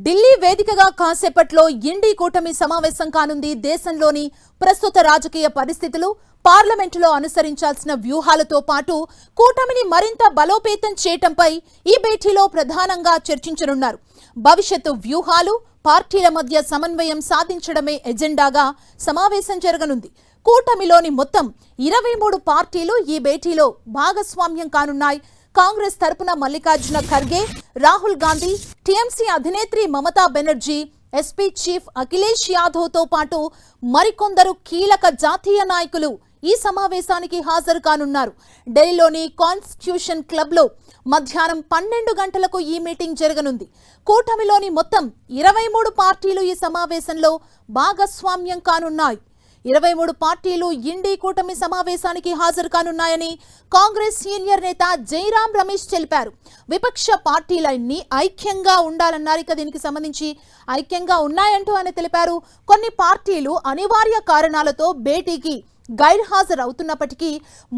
ఢిల్లీ వేదికగా కాసేపట్లో ఇండి కూటమి సమావేశం కానుంది. దేశంలోని ప్రస్తుత రాజకీయ పరిస్థితులు, పార్లమెంటులో అనుసరించాల్సిన వ్యూహాలతో పాటు కూటమిని మరింత బలోపేతం చేయటంపై ఈ భేటీలో ప్రధానంగా చర్చించనున్నారు. భవిష్యత్తు వ్యూహాలు, పార్టీల మధ్య సమన్వయం సాధించడమే ఎజెండాగా సమావేశం జరగనుంది. కూటమిలోని మొత్తం 23 పార్టీలు ఈ భేటీలో భాగస్వామ్యం కానున్నాయి. కాంగ్రెస్ తరపున మల్లికార్జున ఖర్గే, రాహుల్ గాంధీ, టీఎంసీ అధినేత్రి మమతా బెనర్జీ, ఎస్పీ చీఫ్ అఖిలేష్ యాదవ్ తో పాటు మరికొందరు కీలక జాతీయ నాయకులు ఈ సమావేశానికి హాజరు కానున్నారు. ఢిల్లీలోని కాన్స్టిట్యూషన్ క్లబ్ లో మధ్యాహ్నం 12 గంటలకు ఈ మీటింగ్ జరగనుంది. కూటమిలోని మొత్తం 23 పార్టీలు ఈ సమావేశంలో భాగస్వామ్యం కానున్నాయి. 23 పార్టీలు ఇండి కూటమి సమావేశానికి హాజరు కానున్నాయని కాంగ్రెస్ సీనియర్ నేత జైరాం రమేష్ తెలిపారు. విపక్ష పార్టీలన్నీ ఐక్యంగా ఉండాలన్నారు. ఇక దీనికి సంబంధించి ఐక్యంగా ఉన్నాయంటూ ఆయన తెలిపారు. కొన్ని పార్టీలు అనివార్య కారణాలతో భేటీకి గైర్హాజరవుతున్నప్పటికీ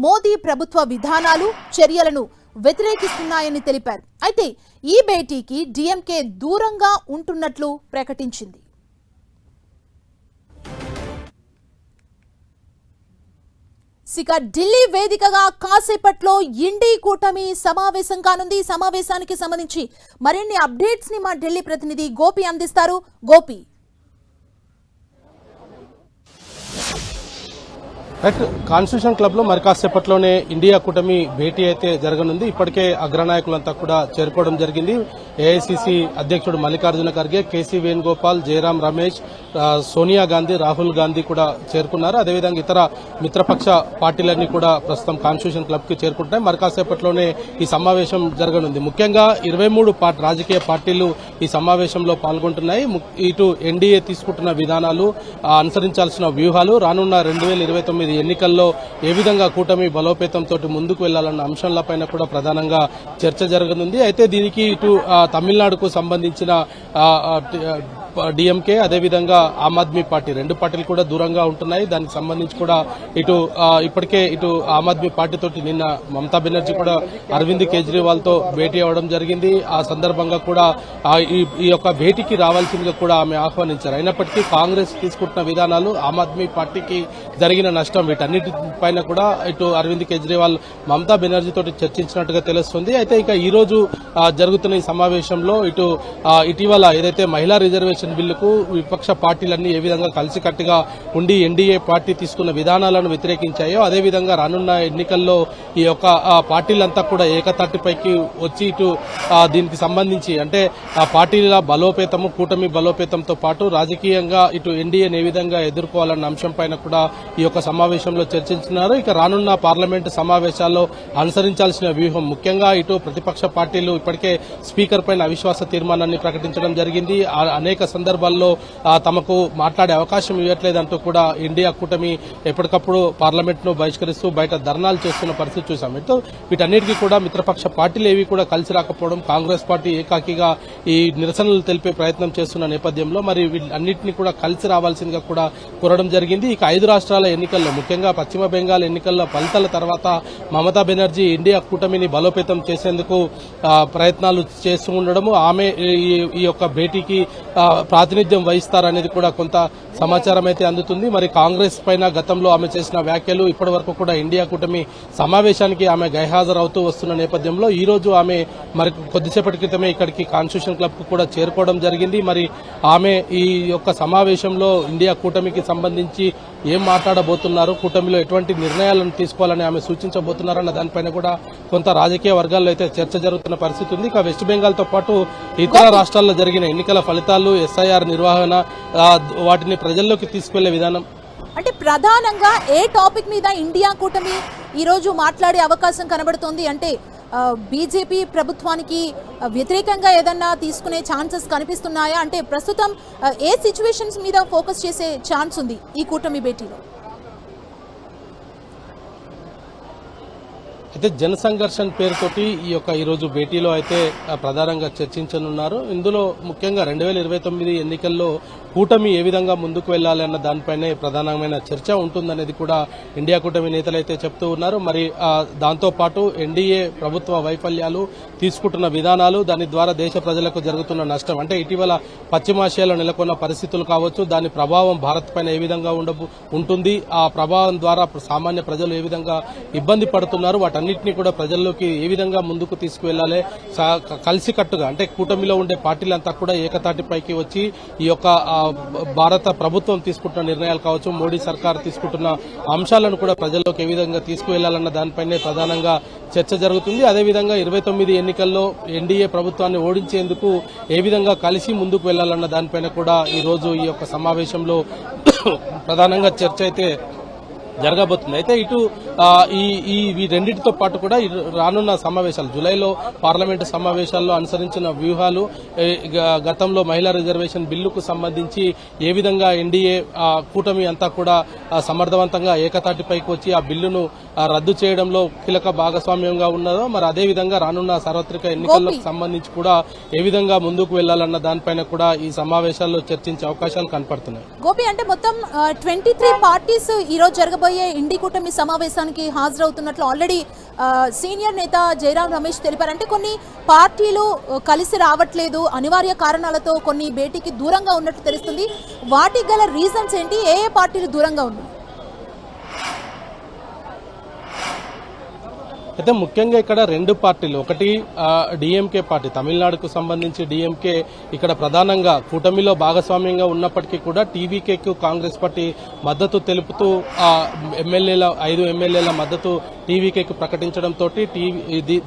మోదీ ప్రభుత్వ విధానాలు, చర్యలను వ్యతిరేకిస్తున్నాయని తెలిపారు. అయితే ఈ భేటీకి డీఎంకే దూరంగా ఉంటున్నట్లు ప్రకటించింది. ఇక ఢిల్లీ వేదికగా కాసేపట్లో ఇండి కూటమి సమావేశం కానుంది. ఈ సమావేశానికి సంబంధించి మరిన్ని అప్డేట్స్ ని మా ఢిల్లీ ప్రతినిధి గోపి అందిస్తారు. గోపి, కాన్స్టిట్యూషన్ క్లబ్ లో మరి కాసేపట్లోనే ఇండియా కూటమి భేటీ అయితే జరగనుంది. ఇప్పటికే అగ్రనాయకులంతా కూడా చేరుకోవడం జరిగింది. ఏఐసిసి అధ్యక్షుడు మల్లికార్జున ఖర్గే, కేసీ వేణుగోపాల్, జయరాం రమేష్, సోనియా గాంధీ, రాహుల్ గాంధీ కూడా చేరుకున్నారు. అదేవిధంగా ఇతర మిత్రపక్ష పార్టీలన్నీ కూడా ప్రస్తుతం కాన్స్టిట్యూషన్ క్లబ్ కి చేరుకుంటున్నాయి. మరి కాసేపట్లోనే ఈ సమావేశం జరగనుంది. ముఖ్యంగా 23 రాజకీయ పార్టీలు ఈ సమావేశంలో పాల్గొంటున్నాయి. ఇటు ఎన్డీఏ తీసుకుంటున్న విధానాలు, అనుసరించాల్సిన వ్యూహాలు, రానున్న 2029 ఎన్నికల్లో ఏ విధంగా కూటమి బలోపేతంతో ముందుకు వెళ్లాలన్న అంశాలపైన కూడా ప్రధానంగా చర్చ జరగనుంది. అయితే దీనికి ఇటు తమిళనాడుకు సంబంధించిన డీఎంకే, అదేవిధంగా ఆమ్ ఆద్మీ పార్టీ, రెండు పార్టీలు కూడా దూరంగా ఉంటున్నాయి. దానికి సంబంధించి కూడా ఇప్పటికే ఆమ్ ఆద్మీ పార్టీతో నిన్న మమతా బెనర్జీ కూడా అరవింద్ కేజ్రీవాల్ తో భేటీ అవ్వడం జరిగింది. ఆ సందర్భంగా కూడా ఈ యొక్క భేటీకి రావాల్సిందిగా కూడా ఆమె ఆహ్వానించారు. అయినప్పటికీ కాంగ్రెస్ తీసుకుంటున్న విధానాలు, ఆమ్ ఆద్మీ పార్టీకి జరిగిన నష్టం, వీటన్నిటిపైన కూడా ఇటు అరవింద్ కేజ్రీవాల్ మమతా బెనర్జీ తోటి చర్చించినట్టుగా తెలుస్తుంది. అయితే ఇక ఈ రోజు జరుగుతున్న ఈ సమావేశంలో ఇటీవల ఏదైతే మహిళా రిజర్వేషన్ బిల్లుకు విపక్ష పార్టీలన్నీ ఏ విధంగా కలిసికట్టుగా ఉండి ఎన్డీఏ పార్టీ తీసుకున్న విధానాలను వ్యతిరేకించాయో, అదేవిధంగా రానున్న ఎన్నికల్లో ఈ యొక్క పార్టీలంతా కూడా ఏకతాటిపైకి వచ్చి దీనికి సంబంధించి అంటే పార్టీల బలోపేతము, కూటమి బలోపేతంతో పాటు రాజకీయంగా ఎన్డీఏని ఏ విధంగా ఎదుర్కోవాలన్న అంశం పైన కూడా ఈ యొక్క సమావేశంలో చర్చించినారు. ఇక రానున్న పార్లమెంటు సమావేశాల్లో అనుసరించాల్సిన వ్యూహం, ముఖ్యంగా ప్రతిపక్ష పార్టీలు ఇప్పటికే స్పీకర్ పైన అవిశ్వాస తీర్మానాన్ని ప్రకటించడం జరిగింది. అనేక సందర్భాల్లో తమకు మాట్లాడే అవకాశం ఇవ్వట్లేదంటూ కూడా ఇండియా కూటమి ఎప్పటికప్పుడు పార్లమెంట్ ను బహిష్కరిస్తూ బయట ధర్నాలు చేస్తున్న పరిస్థితి చూశాం. వీటన్నిటికీ కూడా మిత్రపక్ష పార్టీలు ఏవి కూడా కలిసి రాకపోవడం, కాంగ్రెస్ పార్టీ ఏకాకిగా ఈ నిరసనలు తెలిపే ప్రయత్నం చేస్తున్న నేపథ్యంలో మరి వీటన్నిటిని కూడా కలిసి రావాల్సిందిగా కూడా కోరడం జరిగింది. ఇక 5 రాష్ట్రాల ఎన్నికల్లో, ముఖ్యంగా పశ్చిమ బెంగాల్ ఎన్నికల్లో ఫలితాల తర్వాత మమతా బెనర్జీ ఇండియా కూటమిని బలోపేతం చేసేందుకు ప్రయత్నాలు చేస్తూ ఉండడము, ఆమె ఈ యొక్క భేటీకి ప్రాతినిధ్యం వహిస్తారనేది కూడా కొంత సమాచారం అయితే అందుతుంది. మరి కాంగ్రెస్ పైన గతంలో ఆమె చేసిన వ్యాఖ్యలు, ఇప్పటి వరకు కూడా ఇండియా కూటమి సమావేశానికి ఆమె గైహాజరవుతూ వస్తున్న నేపథ్యంలో ఈ రోజు ఆమె మరి కొద్దిసేపటి క్రితమే ఇక్కడికి కాన్స్టిట్యూషన్ క్లబ్ కు కూడా చేరుకోవడం జరిగింది. మరి ఆమె ఈ యొక్క సమావేశంలో ఇండియా కూటమికి సంబంధించి ఏం మాట్లాడబోతున్నారు, కూటమిలో ఎటువంటి నిర్ణయాలను తీసుకోవాలని ఆమె సూచించబోతున్నారన్న దానిపైన కూడా కొంత రాజకీయ వర్గాల్లో అయితే చర్చ జరుగుతున్న పరిస్థితి ఉంది. ఇక వెస్ట్ బెంగాల్ తో పాటు ఇతర రాష్ట్రాల్లో జరిగిన ఎన్నికల ఫలితాలు, ఎస్ఐఆర్ నిర్వహణ, వాటిని ప్రజల్లోకి తీసుకెళ్లే విధానం, అంటే ప్రధానంగా ఏ టాపిక్ మీద ఇండియా కూటమి ఈ రోజు మాట్లాడే అవకాశం కనబడుతోంది? అంటే బీజేపీ ప్రభుత్వానికి వ్యతిరేకంగా ఏదన్నా తీసుకునే ఛాన్సెస్ కనిపిస్తున్నాయా? అంటే ప్రస్తుతం ఏ సిచ్యువేషన్స్ మీద ఫోకస్ చేసే ఛాన్స్ ఉంది ఈ కూటమి భేటీలో? అయితే జన సంఘర్షణ పేరుతోటి ఈరోజు భేటీలో అయితే ప్రధానంగా చర్చించనున్నారు. ఇందులో ముఖ్యంగా 2029 ఎన్నికల్లో కూటమి ఏ విధంగా ముందుకు వెళ్లాలి అన్న దానిపైనే ప్రధానమైన చర్చ ఉంటుందనేది కూడా ఇండియా కూటమి నేతలు అయితే చెప్తూ ఉన్నారు. మరి దాంతో పాటు ఎన్డీఏ ప్రభుత్వ వైఫల్యాలు, తీసుకుంటున్న విధానాలు, దాని ద్వారా దేశ ప్రజలకు జరుగుతున్న నష్టం, అంటే ఇటీవల పశ్చిమాసియాలో నెలకొన్న పరిస్థితులు కావచ్చు, దాని ప్రభావం భారత్ పైన ఏ విధంగా ఉంటుంది, ఆ ప్రభావం ద్వారా సామాన్య ప్రజలు ఏ విధంగా ఇబ్బంది పడుతున్నారు, వాటన్నిటినీ కూడా ప్రజల్లోకి ఏ విధంగా ముందుకు తీసుకువెళ్లాలి, కలిసికట్టుగా అంటే కూటమిలో ఉండే పార్టీలంతా కూడా ఏకతాటిపైకి వచ్చి ఈ యొక్క భారత ప్రభుత్వం తీసుకుంటున్న నిర్ణయాలు కావచ్చు, మోడీ సర్కార్ తీసుకుంటున్న అంశాలను కూడా ప్రజల్లోకి ఏ విధంగా తీసుకువెళ్లాలన్న దానిపైనే ప్రధానంగా చర్చ జరుగుతుంది. అదేవిధంగా 29 ఎన్నికల్లో ఎన్డీఏ ప్రభుత్వాన్ని ఓడించేందుకు ఏ విధంగా కలిసి ముందుకు వెళ్లాలన్న దానిపైన కూడా ఈ రోజు ఈ యొక్క సమావేశంలో ప్రధానంగా చర్చ అయితే జరగబోతుంది. అయితే ఇటు ఈ రెండింటితో పాటు కూడా రానున్న సమావేశాలు, జూలైలో పార్లమెంటు సమావేశాల్లో అనుసరించిన వ్యూహాలు, గతంలో మహిళా రిజర్వేషన్ బిల్లుకు సంబంధించి ఏ విధంగా ఎన్డీఏ కూటమి అంతా కూడా సమర్థవంతంగా ఏకతాటిపైకి వచ్చి ఆ బిల్లును రద్దు చేయడంలో కీలక భాగస్వామ్యంగా ఉన్నదో, మరి అదేవిధంగా రానున్న సార్వత్రిక ఎన్నికలకు సంబంధించి కూడా ఏ విధంగా ముందుకు వెళ్లాలన్న దానిపైన కూడా ఈ సమావేశాల్లో చర్చించే అవకాశాలు కనపడుతున్నాయి. గోపి, అంటే మొత్తం 23 పార్టీస్ ఈ రోజు జరగబోయే ఇండి కూటమి సమావేశానికి హాజరవుతున్నట్లు ఆల్రెడీ సీనియర్ నేత జయరాం రమేష్ తెలిపారు. అంటే కొన్ని పార్టీలు కలిసి రావట్లేదు, అనివార్య కారణాలతో కొన్ని భేటీకి దూరంగా ఉన్నట్లు తెలుస్తుంది. వాటికి గల రీజన్స్ ఏంటి? ఏ పార్టీలు దూరంగా ఉన్నాయి? అయితే ముఖ్యంగా ఇక్కడ రెండు పార్టీలు, ఒకటి డిఎంకే పార్టీ, తమిళనాడుకు సంబంధించి డిఎంకే ఇక్కడ ప్రధానంగా కూటమిలో భాగస్వామ్యంగా ఉన్నప్పటికీ కూడా టీవీకేకు కాంగ్రెస్ పార్టీ మద్దతు తెలుపుతూ 5 ఎమ్మెల్యేల మద్దతు టీవీకేకు ప్రకటించడంతో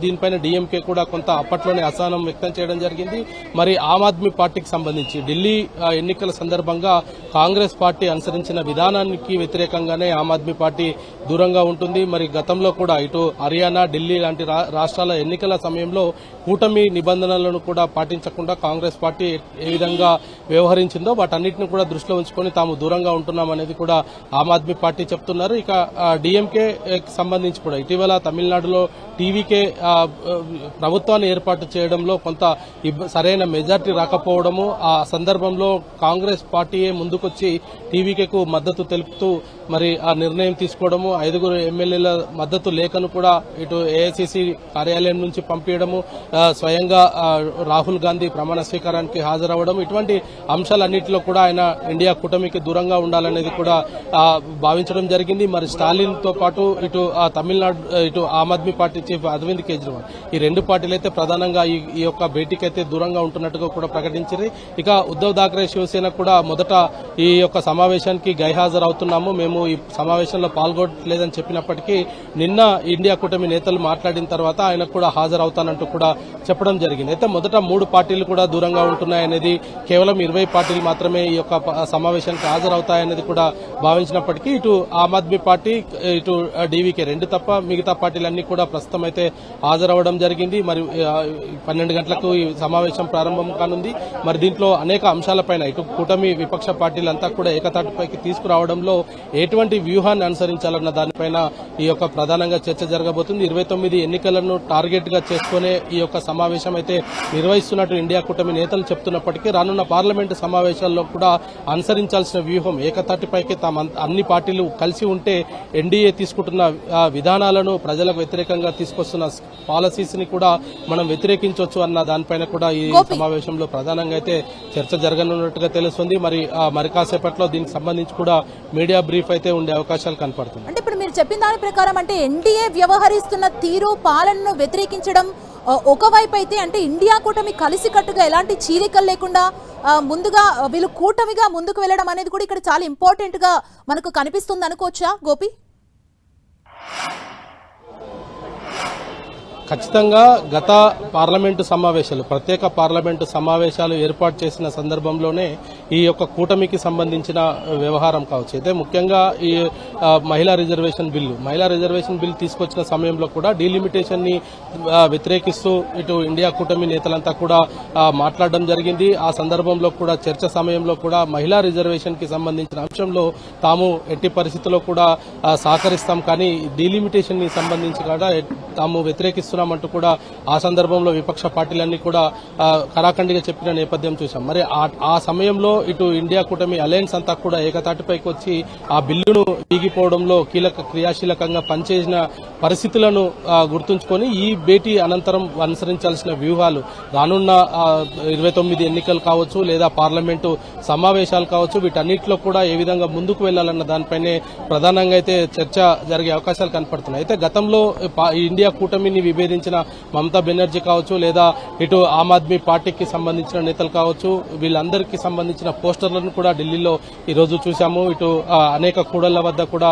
దీనిపైన డిఎంకే కూడా కొంత అప్పట్లోనే అసహనం వ్యక్తం చేయడం జరిగింది. మరి ఆమ్ ఆద్మీ పార్టీకి సంబంధించి ఢిల్లీ ఎన్నికల సందర్భంగా కాంగ్రెస్ పార్టీ అనుసరించిన విధానానికి వ్యతిరేకంగానే ఆమ్ ఆద్మీ పార్టీ దూరంగా ఉంటుంది. మరి గతంలో కూడా ఇటు హర్యానా, ఢిల్లీ లాంటి రాష్ట్రాల ఎన్నికల సమయంలో కూటమి నిబంధనలను కూడా పాటించకుండా కాంగ్రెస్ పార్టీ ఏ విధంగా వ్యవహరించిందో వాటన్నిటిని కూడా దృష్టిలో ఉంచుకొని తాము దూరంగా ఉంటున్నామనేది కూడా ఆమ్ ఆద్మీ పార్టీ చెప్తున్నారు. ఇక డిఎంకే సంబంధించి కూడా ఇటీవల తమిళనాడులో టీవీకే ప్రభుత్వాన్ని ఏర్పాటు చేయడంలో కొంత సరైన మెజార్టీ రాకపోవడము, ఆ సందర్భంలో కాంగ్రెస్ పార్టీయే ముందుకొచ్చి టీవీకేకు మద్దతు తెలుపుతూ మరి ఆ నిర్ణయం తీసుకోవడము, 5 ఎమ్మెల్యేల మద్దతు లేఖను కూడా ఇటు ఏఐసిసి కార్యాలయం నుంచి పంపించడము, స్వయంగా రాహుల్ గాంధీ ప్రమాణ స్వీకారానికి హాజరవ్వడం, ఇటువంటి అంశాలన్నింటిలో కూడా ఆయన ఇండియా కూటమికి దూరంగా ఉండాలనేది కూడా భావించడం జరిగింది. మరి స్టాలిన్ తో పాటు ఇటు తమిళనాడు ఇటు ఆమ్ ఆద్మీ పార్టీ చీఫ్ అరవింద్ కేజ్రీవాల్, ఈ రెండు పార్టీలు అయితే ప్రధానంగా ఈ యొక్క భేటీకి అయితే దూరంగా ఉంటున్నట్టుగా కూడా ప్రకటించారు. ఇక ఉద్దవ్ థాక్రే శివసేన కూడా మొదట ఈ యొక్క సమావేశానికి గైహాజరవుతున్నాము, మేము ఈ సమావేశంలో పాల్గొనలేదని చెప్పినప్పటికీ నిన్న ఇండియా కూటమి నేతలు మాట్లాడిన తర్వాత ఆయనకు కూడా హాజరవుతానంటూ కూడా చెప్పడం జరిగింది. అయితే మొదట 3 పార్టీలు కూడా దూరంగా ఉంటున్నాయనేది, కేవలం 20 పార్టీలు మాత్రమే ఈ యొక్క సమావేశానికి హాజరవుతాయనేది కూడా భావించినప్పటికీ ఇటు ఆమ్ ఆద్మీ పార్టీ, ఇటు డీవీకే రెండు తప్ప మిగతా పార్టీలన్నీ కూడా ప్రస్తుతం అయితే హాజరవ్వడం జరిగింది. మరి 12 గంటలకు ఈ సమావేశం ప్రారంభం కానుంది. మరి దీంట్లో అనేక అంశాలపైన ఇటు కూటమి విపక్ష పార్టీలంతా కూడా ఏకతాటిపైకి తీసుకురావడంలో ఎటువంటి వ్యూహాన్ని అనుసరించాలన్న దానిపైన ఈ యొక్క ప్రధానంగా చర్చ జరగబోతుంది. 29 ఎన్నికలను టార్గెట్ గా చేసుకునే ఈ యొక్క సమావేశం అయితే నిర్వహిస్తున్నట్టు ఇండియా కూటమి నేతలు చెప్తున్నప్పటికీ రానున్న పార్లమెంటు సమావేశాల్లో కూడా అనుసరించాల్సిన వ్యూహం ఏకతాటిపైకి అన్ని పార్టీలు కలిసి ఉంటే ఎన్డీఏ తీసుకుంటున్న విధానాలను, ప్రజలకు వ్యతిరేకంగా తీసుకొస్తున్న పాలసీస్ ని కూడా మనం వ్యతిరేకించవచ్చు అన్న దానిపైన కూడా ఈ సమావేశంలో ప్రధానంగా అయితే చర్చ జరగనున్నట్టుగా తెలుస్తుంది. మరి కాసేపట్లో దీనికి సంబంధించి కూడా మీడియా బ్రీఫ్ అయితే ఉండే అవకాశాలు కనపడుతుంది. అంటే ఇప్పుడు మీరు చెప్పిన దాని ప్రకారం అంటే ఎన్డీఏ వ్యవహరిస్తున్న తీరు, పాలనను వ్యతిరేకించడం ఒకవైపు అయితే, అంటే ఇండియా కూటమి కలిసికట్టుగా ఎలాంటి చీలికలు లేకుండా ముందుగా వీళ్ళు కూటమిగా ముందుకు వెళ్లడం అనేది కూడా ఇక్కడ చాలా ఇంపార్టెంట్ గా మనకు కనిపిస్తుంది అనుకోవచ్చా గోపి? ఖచ్చితంగా గత పార్లమెంటు సమావేశాలు ప్రత్యేక పార్లమెంటు సమావేశాలు ఏర్పాటు చేసిన సందర్భంలోనే ఈ యొక్క కూటమికి సంబంధించిన వ్యవహారం కావచ్చు. అయితే ముఖ్యంగా ఈ మహిళా రిజర్వేషన్ బిల్లు తీసుకొచ్చిన సమయంలో కూడా డీలిమిటేషన్ ని వ్యతిరేకిస్తూ ఇటు ఇండియా కూటమి నేతలంతా కూడా మాట్లాడడం జరిగింది. ఆ సందర్భంలో కూడా చర్చ సమయంలో కూడా మహిళా రిజర్వేషన్ కి సంబంధించిన అంశంలో తాము ఎట్టి పరిస్థితుల్లో కూడా సహకరిస్తాం, కానీ డీలిమిటేషన్ ని సంబంధించి కూడా తాము వ్యతిరేకిస్తున్నామంటూ కూడా ఆ సందర్భంలో విపక్ష పార్టీలన్నీ కూడా కరాఖండిగా చెప్పిన నేపథ్యం చూశాం. మరి ఆ సమయంలో ఇటు ఇండియా కూటమి అలయన్స్ అంతా కూడా ఏకతాటిపైకి వచ్చి ఆ బిల్లును వీగిపోవడంలో క్రియాశీలకంగా పనిచేసిన పరిస్థితులను గుర్తుంచుకొని ఈ భేటీ అనంతరం అనుసరించాల్సిన వ్యూహాలు రానున్న 29 ఎన్నికలు కావచ్చు లేదా పార్లమెంటు సమావేశాలు కావచ్చు, వీటన్నిటిలో కూడా ఏ విధంగా ముందుకు వెళ్లాలన్న దానిపైనే ప్రధానంగా అయితే చర్చ జరిగే అవకాశాలు కనపడుతున్నాయి. అయితే గతంలో ఇండియా కూటమిని విభేదించిన మమతా బెనర్జీ కావచ్చు లేదా ఇటు ఆమ్ ఆద్మీ పార్టీకి సంబంధించిన నేతలు కావచ్చు, వీళ్ళందరికీ సంబంధించిన పోస్టర్లను కూడా ఢిల్లీలో ఈ రోజు చూశాము. ఇటు అనేక కూడళ్ల వద్ద కూడా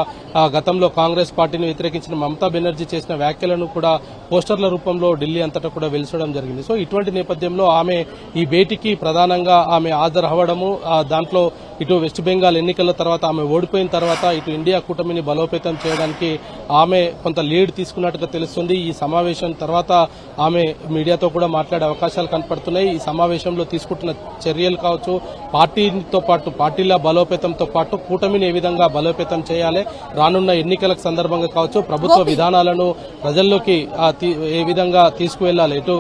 గతంలో కాంగ్రెస్ పార్టీని వ్యతిరేకించిన మమతా బెనర్జీ చేసిన వ్యాఖ్యలను కూడా పోస్టర్ల రూపంలో ఢిల్లీ అంతటా కూడా వెలిసడం జరిగింది. సో ఇటువంటి నేపథ్యంలో ఆమె ఈ భేటీకి ప్రధానంగా ఆమె హాజరవ్వడము, దాంట్లో ఇటు వెస్ట్ బెంగాల్ ఎన్నికల తర్వాత ఆమె ఓడిపోయిన తర్వాత ఇటు ఇండియా కూటమిని బలోపేతం చేయడానికి ఆమె కొంత లీడ్ తీసుకున్నట్టుగా తెలుస్తుంది. ఈ సమావేశం తర్వాత ఆమె మీడియాతో కూడా మాట్లాడే అవకాశాలు కనపడుతున్నాయి. ఈ సమావేశంలో తీసుకుంటున్న చర్యలు కావచ్చు, పార్టీతో పాటు పార్టీల బలోపేతంతో పాటు కూటమిని ఏ విధంగా బలోపేతం చేయాలి, రానున్న ఎన్నికల సందర్భంగా కావచ్చు ప్రభుత్వ విధానాలను ప్రజల్లోకి ఏ విధంగా తీసుకువెళ్లాలి. ఇటు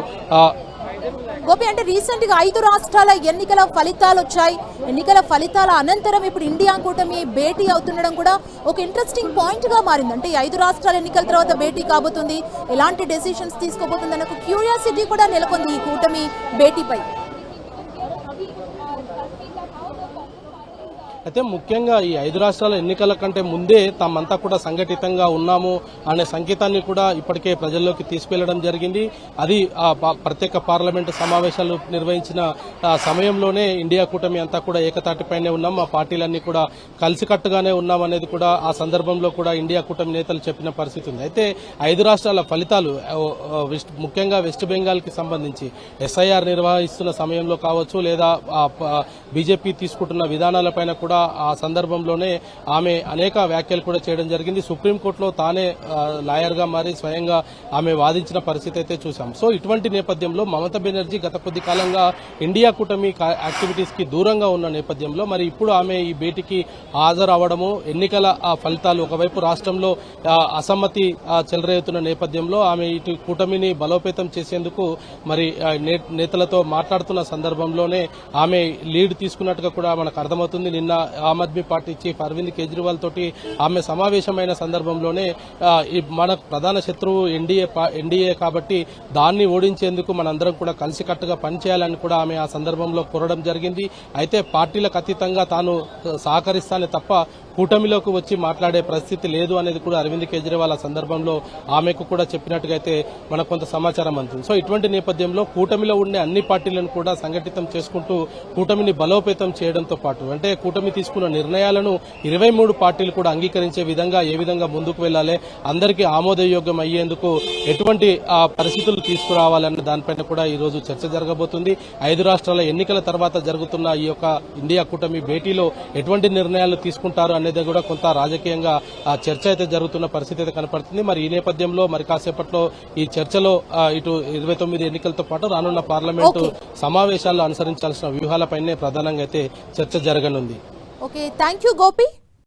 గోపి, అంటే రీసెంట్ గా 5 రాష్ట్రాల ఎన్నికల ఫలితాలు వచ్చాయి. ఎన్నికల ఫలితాల అనంతరం ఇప్పుడు ఇండియా కూటమి భేటీ అవుతుండడం కూడా ఒక ఇంట్రెస్టింగ్ పాయింట్ గా మారింది. అంటే 5 రాష్ట్రాల ఎన్నికల తర్వాత భేటీ కాబోతుంది, ఎలాంటి డెసిషన్స్ తీసుకోబోతుంది అన్న క్యూరియాసిటీ కూడా నెలకొంది ఈ కూటమి భేటీపై. అయితే ముఖ్యంగా ఈ 5 రాష్ట్రాల ఎన్నికల కంటే ముందే తామంతా కూడా సంఘటితంగా ఉన్నాము అనే సంకేతాన్ని కూడా ఇప్పటికే ప్రజల్లోకి తీసుకెళ్లడం జరిగింది. అది ప్రత్యేక పార్లమెంటు సమావేశాలు నిర్వహించిన సమయంలోనే ఇండియా కూటమి అంతా కూడా ఏకతాటిపైనే ఉన్నాం, మా పార్టీలన్నీ కూడా కలిసికట్టుగానే ఉన్నాం అనేది కూడా ఆ సందర్భంలో కూడా ఇండియా కూటమి నేతలు చెప్పిన పరిస్థితి ఉంది. అయితే 5 రాష్ట్రాల ఫలితాలు ముఖ్యంగా వెస్ట్ బెంగాల్ కి సంబంధించి ఎస్ఐఆర్ నిర్వహిస్తున్న సమయంలో కావచ్చు లేదా బీజేపీ తీసుకుంటున్న విధానాలపైన కూడా ఆ సందర్భంలోనే ఆమె అనేక వ్యాఖ్యలు కూడా చేయడం జరిగింది. సుప్రీంకోర్టులో తానే లాయర్ గా మారి స్వయంగా ఆమె వాదించిన పరిస్థితి అయితే చూశాం. సో ఇటువంటి నేపథ్యంలో మమతా బెనర్జీ గత కొద్ది కాలంగా ఇండియా కూటమి యాక్టివిటీస్ కి దూరంగా ఉన్న నేపథ్యంలో మరి ఇప్పుడు ఆమె ఈ భేటీకి హాజరవడము, ఎన్నికల ఫలితాలు ఒకవైపు రాష్ట్రంలో అసమ్మతి చెలరేగుతున్న నేపథ్యంలో ఆమె ఇటు కూటమిని బలోపేతం చేసేందుకు మరి నేతలతో మాట్లాడుతున్న సందర్భంలోనే ఆమె లీడ్ తీసుకున్నట్టుగా కూడా మనకు అర్థమవుతుంది. నిన్న ఆమ్ ఆద్మీ పార్టీ చీఫ్ అరవింద్ కేజ్రీవాల్ తోటి ఆమె సమావేశమైన సందర్భంలోనే మన ప్రధాన శత్రువు ఎన్డీఏ కాబట్టి దాన్ని ఓడించేందుకు మనందరం కూడా కలిసికట్టుగా పనిచేయాలని కూడా ఆమె ఆ సందర్భంలో కోరడం జరిగింది. అయితే పార్టీలకు అతీతంగా తాను సహకరిస్తానే తప్ప కూటమిలోకి వచ్చి మాట్లాడే పరిస్థితి లేదు అనేది కూడా అరవింద్ కేజ్రీవాల్ ఆ సందర్భంలో ఆమెకు కూడా చెప్పినట్టుగా అయితే మనకు కొంత సమాచారం అందుతుంది. సో ఇటువంటి నేపథ్యంలో కూటమిలో ఉండే అన్ని పార్టీలను కూడా సంఘటితం చేసుకుంటూ కూటమిని బలోపేతం చేయడంతో పాటు అంటే కూటమి తీసుకున్న నిర్ణయాలను 23 పార్టీలు కూడా అంగీకరించే విధంగా ఏ విధంగా ముందుకు వెళ్లాలి, అందరికీ ఆమోదయోగ్యం అయ్యేందుకు ఎటువంటి పరిస్థితులు తీసుకురావాలన్న దానిపైన కూడా ఈ రోజు చర్చ జరగబోతుంది. 5 రాష్ట్రాల ఎన్నికల తర్వాత జరుగుతున్న ఈ యొక్క ఇండియా కూటమి భేటీలో ఎటువంటి నిర్ణయాలు తీసుకుంటారు అనేది కూడా కొంత రాజకీయంగా చర్చ అయితే జరుగుతున్న పరిస్థితి అయితే కనపడుతుంది. మరి ఈ నేపథ్యంలో మరి కాసేపట్లో ఈ చర్చలో ఇటు 29 ఎన్నికలతో పాటు రానున్న పార్లమెంటు సమావేశాల్లో అనుసరించాల్సిన వ్యూహాలపైనే ప్రధానంగా అయితే చర్చ జరగనుంది. Okay, thank you Gopi.